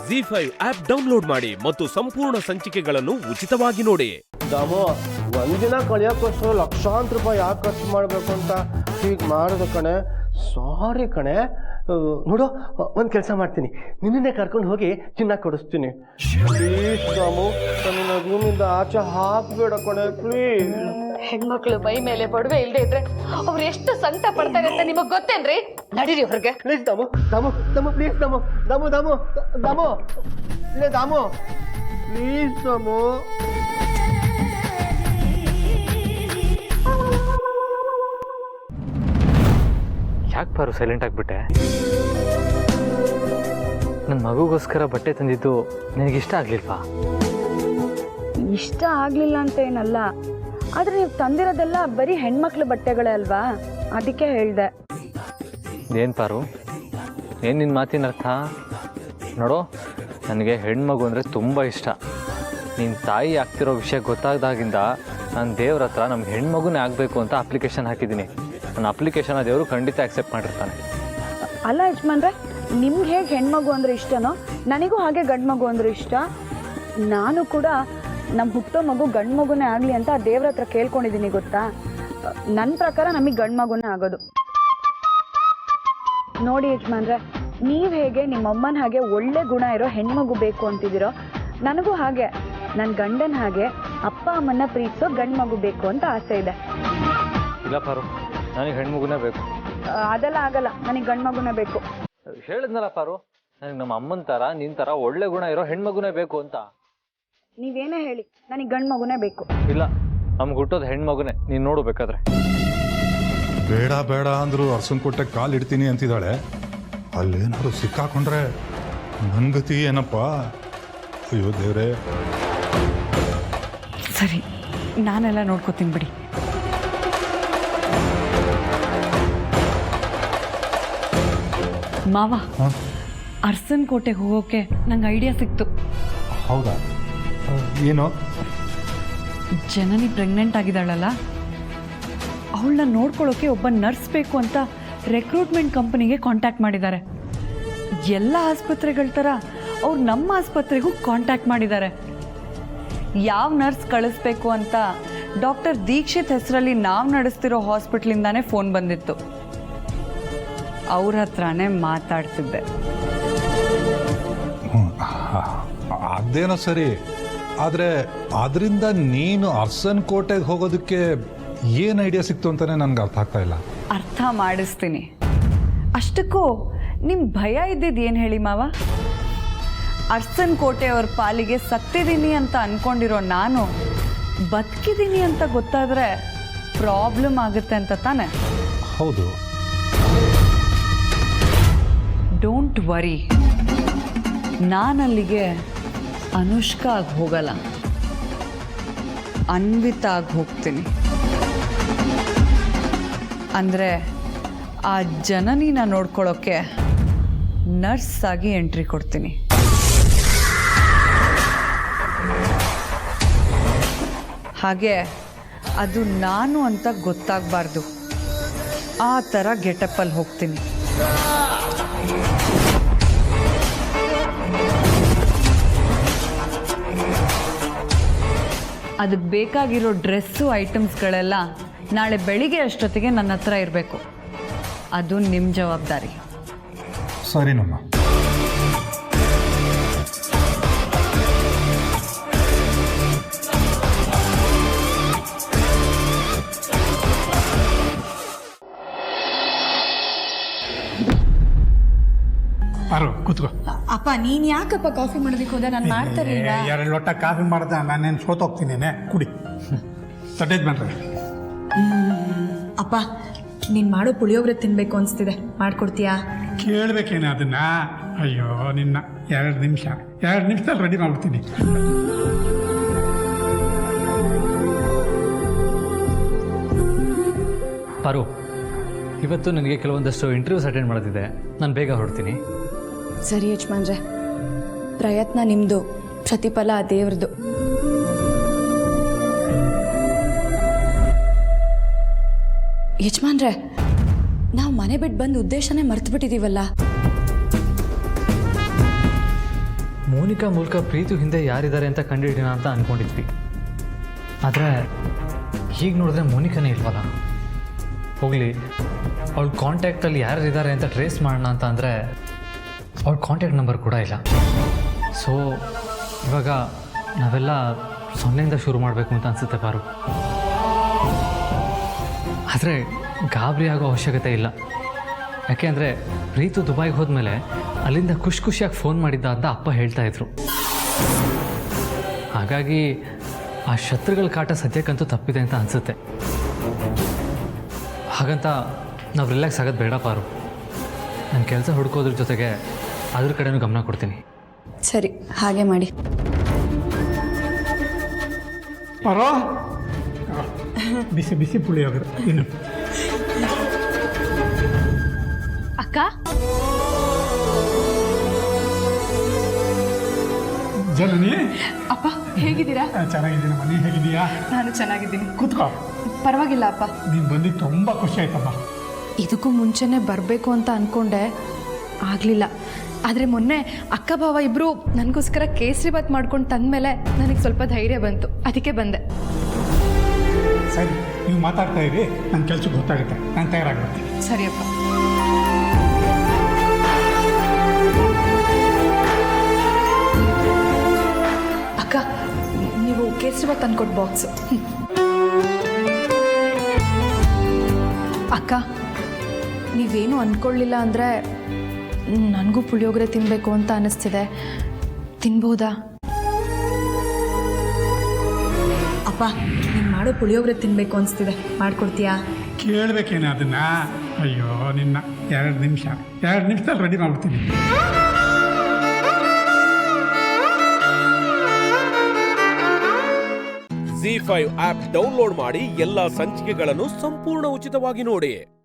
ZEE5 app download ಮಾಡಿ ಮತ್ತು ಸಂಪೂರ್ಣ ಸಂಚಿಕೆಗಳನ್ನು ಉಚಿತವಾಗಿ ನೋಡಿ. ದಾಮೋ ಒಂದಿನ ಕಳಿಯೋಕ್ಕೋಸ್ಕರ ಲಕ್ಷಾಂತರ ರೂಪಾಯಿ ಯಾಕೆ ಖರ್ಚು ಮಾಡಬೇಕು ಅಂತ ಹೀಗೆ ಮಾಡೋದು ಕಣೆ. ಸಾರಿ ಕಣೆ. ನೋಡು, ಒಂದು ಕೆಲಸ ಮಾಡ್ತೀನಿ, ನಿನ್ನೆ ಕರ್ಕೊಂಡು ಹೋಗಿ ಚಿನ್ನ ಕೊಡಿಸ್ತೀನಿ. ಪ್ಲೀಸ್ ದಾಮು, ನನ್ನ ರೂಮಿಂದ ಆಚೆ ಹಾಕ್ಬೇಡ ಕಣೆ, ಪ್ಲೀಸ್. ಹೆಣ್ಮಕ್ಳು ಮೈ ಮೇಲೆ ಬಡವೆ ಇಲ್ಲದೆ ಇದ್ರೆ ಅವ್ರು ಎಷ್ಟು ಸಂಕಟ ಪಡ್ತಾರೆ ಅಂತ ನಿಮಗ್ ಗೊತ್ತೇನ್ರಿ? ನಡೀರಿ ಅವ್ರಿಗೆ. ಪ್ಲೀಸ್ ದಾಮು, ದಾಮು ದಾಮು ಪ್ಲೀಸ್ ದಾಮು, ದಾಮು ದಾಮು ದಾಮು ಇಲ್ಲೇ ದಾಮು, ಪ್ಲೀಸ್ ದಾಮು. ಯಾಕೆ ಪಾರು ಸೈಲೆಂಟ್ ಆಗಿಬಿಟ್ಟೆ? ನನ್ನ ಮಗುಗೋಸ್ಕರ ಬಟ್ಟೆ ತಂದಿದ್ದು ನಿನಗಿಷ್ಟ ಆಗಲಿಲ್ವಾ? ಇಷ್ಟ ಆಗಲಿಲ್ಲ ಅಂತ ಏನಲ್ಲ, ಆದರೆ ನೀವು ತಂದಿರೋದೆಲ್ಲ ಬರೀ ಹೆಣ್ಮಕ್ಳು ಬಟ್ಟೆಗಳೇ ಅಲ್ವಾ, ಅದಕ್ಕೆ ಹೇಳಿದೆ. ಏನು ಪಾರು, ಏನು ನಿನ್ನ ಮಾತಿನ ಅರ್ಥ? ನೋಡು, ನನಗೆ ಹೆಣ್ಮಗು ಅಂದರೆ ತುಂಬ ಇಷ್ಟ. ನಿನ್ನ ತಾಯಿ ಆಗ್ತಿರೋ ವಿಷಯ ಗೊತ್ತಾದಾಗಿಂದ ನಾನು ದೇವ್ರ ಹತ್ರ ನಮ್ಗೆ ಹೆಣ್ಮಗುನೇ ಆಗಬೇಕು ಅಂತ ಅಪ್ಲಿಕೇಶನ್ ಹಾಕಿದ್ದೀನಿ. ನನ್ನ ಅಪ್ಲಿಕೇಶನ್ ದೇವರು ಖಂಡಿತ ಆಕ್ಸೆಪ್ಟ್ ಮಾಡಿರ್ತಾನೆ. ಅಲ್ಲ ಯಜಮಾನ್ರೆ, ನಿಮ್ಗೆ ಹೇಗೆ ಹೆಣ್ಮಗು ಅಂದರೆ ಇಷ್ಟನೋ ನನಗೂ ಹಾಗೆ ಗಂಡು ಮಗು ಅಂದರೆ ಇಷ್ಟ. ನಾನು ಕೂಡ ನಮ್ಮ ಹುಟ್ಟೋ ಮಗು ಗಂಡು ಮಗುನೇ ಆಗಲಿ ಅಂತ ದೇವ್ರ ಹತ್ರ ಕೇಳ್ಕೊಂಡಿದ್ದೀನಿ, ಗೊತ್ತಾ. ನನ್ನ ಪ್ರಕಾರ ನಮಗೆ ಗಂಡು ಮಗುನೇ ಆಗೋದು. ನೋಡಿ ಯಜಮಾನ್ರೆ, ನೀವು ಹೇಗೆ ನಿಮ್ಮಮ್ಮನ ಹಾಗೆ ಒಳ್ಳೆ ಗುಣ ಇರೋ ಹೆಣ್ಮಗು ಬೇಕು ಅಂತಿದ್ದೀರೋ, ನನಗೂ ಹಾಗೆ ನನ್ನ ಗಂಡನ ಹಾಗೆ ಅಪ್ಪ ಅಮ್ಮನ ಪ್ರೀತಿಸೋ ಗಂಡು ಮಗು ಬೇಕು ಅಂತ ಆಸೆ ಇದೆ. ಇಲ್ಲ ಪಾರು, ನನಗೆ ಹೆಣ್ಮಗುನೇ ಬೇಕು. ಅದೆಲ್ಲ ಆಗಲ್ಲ, ನನಗೆ ಗಂಡು ಮಗುನೇ ಬೇಕು. ಹೇಳಿದ್ನಲ್ಲ ಪಾರು, ನನಗೆ ನಮ್ಮ ಅಮ್ಮನ ಥರ ನಿನ್ನ ಥರ ಒಳ್ಳೆ ಗುಣ ಇರೋ ಹೆಣ್ಮಗುನೇ ಬೇಕು ಅಂತ. ನೀವೇನೇ ಹೇಳಿ, ನನಗೆ ಗಂಡು ಮಗುನೇ ಬೇಕು. ಇಲ್ಲ, ನಮ್ಗೆ ಹುಟ್ಟೋದು ಹೆಣ್ಮಗುನೇ, ನೀನು ನೋಡು ಬೇಕಾದ್ರೆ. ಬೇಡ ಬೇಡ ಅಂದ್ರು ಅರಸನಕೋಟೆ ಕಾಲು ಇಡ್ತೀನಿ ಅಂತಿದ್ದಾಳೆ. ಅಲ್ಲೇನಾದ್ರು ಸಿಕ್ಕಾಕೊಂಡ್ರೆ ನನ್ನ ಗತಿ ಏನಪ್ಪ? ಅಯ್ಯೋ ದೇವ್ರೆ. ಸರಿ, ನಾನೆಲ್ಲ ನೋಡ್ಕೋತೀನಿ ಬಿಡಿ. ಮಾವ, ಅರಸನಕೋಟೆಗೆ ಹೋಗೋಕೆ ನಂಗೆ ಐಡಿಯಾ ಸಿಕ್ತು. ಹೌದಾ? ಏನು? ಜನನಿ ಪ್ರೆಗ್ನೆಂಟ್ ಆಗಿದ್ದಾಳಲ್ಲ, ಅವಳನ್ನ ನೋಡ್ಕೊಳ್ಳೋಕೆ ಒಬ್ಬ ನರ್ಸ್ ಬೇಕು ಅಂತ ರೆಕ್ರೂಟ್ಮೆಂಟ್ ಕಂಪನಿಗೆ ಕಾಂಟ್ಯಾಕ್ಟ್ ಮಾಡಿದ್ದಾರೆ. ಎಲ್ಲ ಆಸ್ಪತ್ರೆಗಳ ಥರ ಅವ್ರು ನಮ್ಮ ಆಸ್ಪತ್ರೆಗೂ ಕಾಂಟ್ಯಾಕ್ಟ್ ಮಾಡಿದ್ದಾರೆ. ಯಾವ ನರ್ಸ್ ಕಳಿಸ್ಬೇಕು ಅಂತ ಡಾಕ್ಟರ್ ದೀಕ್ಷಿತ್ ಹೆಸರಲ್ಲಿ ನಾವು ನಡೆಸ್ತಿರೋ ಹಾಸ್ಪಿಟ್ಲಿಂದಾನೇ ಫೋನ್ ಬಂದಿತ್ತು. ಅವ್ರ ಹತ್ರನೇ ಮಾತಾಡ್ತಿದ್ದೆ. ಅದೇನೋ ಸರಿ, ಆದರೆ ಅದರಿಂದ ನೀನು ಅರಸನಕೋಟೆಗೆ ಹೋಗೋದಕ್ಕೆ ಏನು ಐಡಿಯಾ ಸಿಕ್ತು ಅಂತಾನೆ ನನಗೆ ಅರ್ಥ ಆಗ್ತಾ ಇಲ್ಲ. ಅರ್ಥ ಮಾಡಿಸ್ತೀನಿ. ಅಷ್ಟಕ್ಕೂ ನಿಮ್ಮ ಭಯ ಇದ್ದಿದ್ದು ಏನು ಹೇಳಿ ಮಾವ? ಅರಸನಕೋಟೆ ಅವ್ರ ಪಾಲಿಗೆ ಸತ್ತಿದ್ದೀನಿ ಅಂತ ಅಂದ್ಕೊಂಡಿರೋ ನಾನು ಬದುಕಿದ್ದೀನಿ ಅಂತ ಗೊತ್ತಾದರೆ ಪ್ರಾಬ್ಲಮ್ ಆಗುತ್ತೆ ಅಂತ ತಾನೆ? ಹೌದು. ಡೋಂಟ್ ವರಿ, ನಾನಲ್ಲಿಗೆ ಅನುಷ್ಕಾ ಆಗಿ ಹೋಗಲ್ಲ, ಅನ್ವಿತಾ ಆಗಿ ಹೋಗ್ತೀನಿ. ಅಂದರೆ ಆ ಜನನಿನ ನೋಡ್ಕೊಳ್ಳೋಕ್ಕೆ ನರ್ಸ್ ಆಗಿ ಎಂಟ್ರಿ ಕೊಡ್ತೀನಿ. ಹಾಗೆ ಅದು ನಾನು ಅಂತ ಗೊತ್ತಾಗಬಾರ್ದು, ಆ ಥರ ಗೆಟಪ್ಪಲ್ಲಿ ಹೋಗ್ತೀನಿ. ಅದಕ್ಕೆ ಬೇಕಾಗಿರೋ ಡ್ರೆಸ್ಸು ಐಟಮ್ಸ್ಗಳೆಲ್ಲ ನಾಳೆ ಬೆಳಿಗ್ಗೆ ಅಷ್ಟೊತ್ತಿಗೆ ನನ್ನ ಹತ್ರ ಇರಬೇಕು. ಅದು ನಿಮ್ಮ ಜವಾಬ್ದಾರಿ. ಸರಿನಮ್ಮ. ಕೂತ್ಕೋ. ಅಪ್ಪ, ನೀನು ಯಾಕಪ್ಪ ಕಾಫಿ ಮಾಡೋದಕ್ಕೆ ಹೋದ? ನಾನು ಮಾಡ್ತಾರೆ. 2 ಲೋಟ ಕಾಫಿ ಮಾಡ್ದೆ, ನಾನೇನು ಸೋತೋಗ್ತೀನೇನೆ, ಕುಡಿ. ತಟ್ಟೆದ್ ಬನ್ರಿ. ಅಪ್ಪ, ನೀನು ಮಾಡೋ ಪುಳಿಯೋಗರೆ ತಿನ್ನಬೇಕು ಅನಿಸ್ತಿದೆ, ಮಾಡ್ಕೊಡ್ತೀಯಾ? ಕೇಳಬೇಕೇನೆ ಅದನ್ನ? ಅಯ್ಯೋ ನಿನ್ನ, 2 ನಿಮಿಷದಲ್ಲಿ ರೆಡಿ ಮಾಡ್ಬಿಡ್ತೀನಿ. ಪಾರು, ಇವತ್ತು ನನಗೆ ಕೆಲವೊಂದಷ್ಟು ಇಂಟರ್ವ್ಯೂಸ್ ಅಟೆಂಡ್ ಮಾಡೋದಿದೆ, ನಾನು ಬೇಗ ಹೊರಡ್ತೀನಿ. ಸರಿ ಯಜಮಾನ್ರೆ, ಪ್ರಯತ್ನ ನಿಮ್ಮದು, ಪ್ರತಿಫಲ ದೇವ್ರದ್ದು. ಯಜಮಾನ್ರೆ, ನಾವು ಮನೆ ಬಿಟ್ಟು ಬಂದು ಉದ್ದೇಶನೇ ಮರ್ತು ಬಿಟ್ಟಿದ್ದೀವಲ್ಲ. ಮೋನಿಕಾ ಮೂಲಕ ಪ್ರೀತು ಹಿಂದೆ ಯಾರಿದ್ದಾರೆ ಅಂತ ಕಂಡುಹಿಡಿಯೋಣ ಅಂತ ಅಂದ್ಕೊಂಡಿದ್ವಿ. ಆದರೆ ಹೀಗೆ ನೋಡಿದ್ರೆ ಮೋನಿಕಾನೇ ಇಲ್ವಲ್ಲ. ಹೋಗಲಿ, ಅವಳ ಕಾಂಟ್ಯಾಕ್ಟಲ್ಲಿ ಯಾರಿದ್ದಾರೆ ಅಂತ ಟ್ರೇಸ್ ಮಾಡೋಣ ಅಂತ ಅಂದರೆ ಅವಳ ಕಾಂಟ್ಯಾಕ್ಟ್ ನಂಬರ್ ಕೂಡ ಇಲ್ಲ. ಸೊ ಇವಾಗ ನಾವೆಲ್ಲ ಸೊನ್ನೆಯಿಂದ ಶುರು ಮಾಡಬೇಕು ಅಂತ ಅನಿಸುತ್ತೆ ಪಾರು. ಆದರೆ ಗಾಬರಿ ಆಗೋ ಅವಶ್ಯಕತೆ ಇಲ್ಲ. ಯಾಕೆ ಅಂದರೆ ಪ್ರೀತು ದುಬೈಗೆ ಹೋದ್ಮೇಲೆ ಅಲ್ಲಿಂದ ಖುಷಿಯಾಗಿ ಫೋನ್ ಮಾಡಿದ್ದ ಅಂತ ಅಪ್ಪ ಹೇಳ್ತಾಯಿದ್ರು. ಹಾಗಾಗಿ ಆ ಶತ್ರುಗಳ ಕಾಟ ಸದ್ಯಕ್ಕಂತೂ ತಪ್ಪಿದೆ ಅಂತ ಅನಿಸುತ್ತೆ. ಹಾಗಂತ ನಾವು ರಿಲ್ಯಾಕ್ಸ್ ಆಗೋದು ಬೇಡ ಪಾರು. ನನ್ನ ಕೆಲಸ ಹುಡ್ಕೋದ್ರ ಜೊತೆಗೆ ಅದ್ರ ಕಡೆನೂ ಗಮನ ಕೊಡ್ತೀನಿ. ಸರಿ, ಹಾಗೆ ಮಾಡಿ. ಪರೋ ಬಿಸಿ ಬಿಸಿ ಪುಳಿಯೋಗರೆ ಇನ್ನು. ಅಕ್ಕ, ಜನನಿ, ಅಪ್ಪ ಹೇಗಿದ್ದೀರಾ? ಚೆನ್ನಾಗಿದ್ದೀನಮ್ಮ, ನೀನು ಹೇಗಿದ್ದೀಯಾ? ನಾನು ಚೆನ್ನಾಗಿದ್ದೀನಿ. ಕೂತ್ಕೋ. ಪರವಾಗಿಲ್ಲ ಅಪ್ಪ. ನೀನು ಬಂದಿದ್ದು ತುಂಬ ಖುಷಿ ಆಯ್ತಮ್ಮ. ಇದಕ್ಕೂ ಮುಂಚೆನೇ ಬರಬೇಕು ಅಂತ ಅಂದ್ಕೊಂಡೆ, ಆಗಲಿಲ್ಲ. ಆದರೆ ಮೊನ್ನೆ ಅಕ್ಕ ಭಾವ ಇಬ್ಬರು ನನಗೋಸ್ಕರ ಕೇಸರಿ ಬಾತ್ ಮಾಡ್ಕೊಂಡು ತಂದಮೇಲೆ ನನಗೆ ಸ್ವಲ್ಪ ಧೈರ್ಯ ಬಂತು, ಅದಕ್ಕೆ ಬಂದೆ. ಸರಿ, ನೀವು ಮಾತಾಡ್ತಾ ಇರಿ, ನನ್ನ ಕೆಲಸಕ್ಕೆ ಗೊತ್ತಾಗುತ್ತೆ. ನಾನು ತಯಾರಾಗ್ಬಿಡ್ತೀನಿ. ಸರಿಯಪ್ಪ. ಅಕ್ಕ, ನೀವು ಕೇಸರಿ ಬಾತ್ ತಂದ್ಕೊಟ್ಟು ಬಾಕ್ಸು. ಅಕ್ಕ, ನೀವೇನು ಅಂದ್ಕೊಳ್ಳಿಲ್ಲ ಅಂದರೆ ನನಗೂ ಪುಳಿಯೋಗರೆ ತಿನ್ನಬೇಕು ಅಂತ ಅನ್ನಿಸ್ತಿದೆ. ತಿನ್ಬೋದಾ? ಅಪ್ಪ, ನೀನು ಮಾಡೋ ಪುಳಿಯೋಗರೆ ತಿನ್ನಬೇಕು ಅನಿಸ್ತಿದೆ, ಮಾಡಿಕೊಡ್ತೀಯಾ? ಕೇಳಬೇಕೇನೆ ಅದನ್ನ? ಅಯ್ಯೋ ನಿನ್ನ, 2 ನಿಮಿಷದಲ್ಲಿ ರೆಡಿ ಮಾಡ್ಬಿಡ್ತೀನಿ. ZEE5 ಆಪ್ ಡೌನ್ಲೋಡ್ ಮಾಡಿ ಎಲ್ಲಾ ಸಂಚಿಕೆಗಳನ್ನು ಸಂಪೂರ್ಣ ಉಚಿತವಾಗಿ ನೋಡಿ.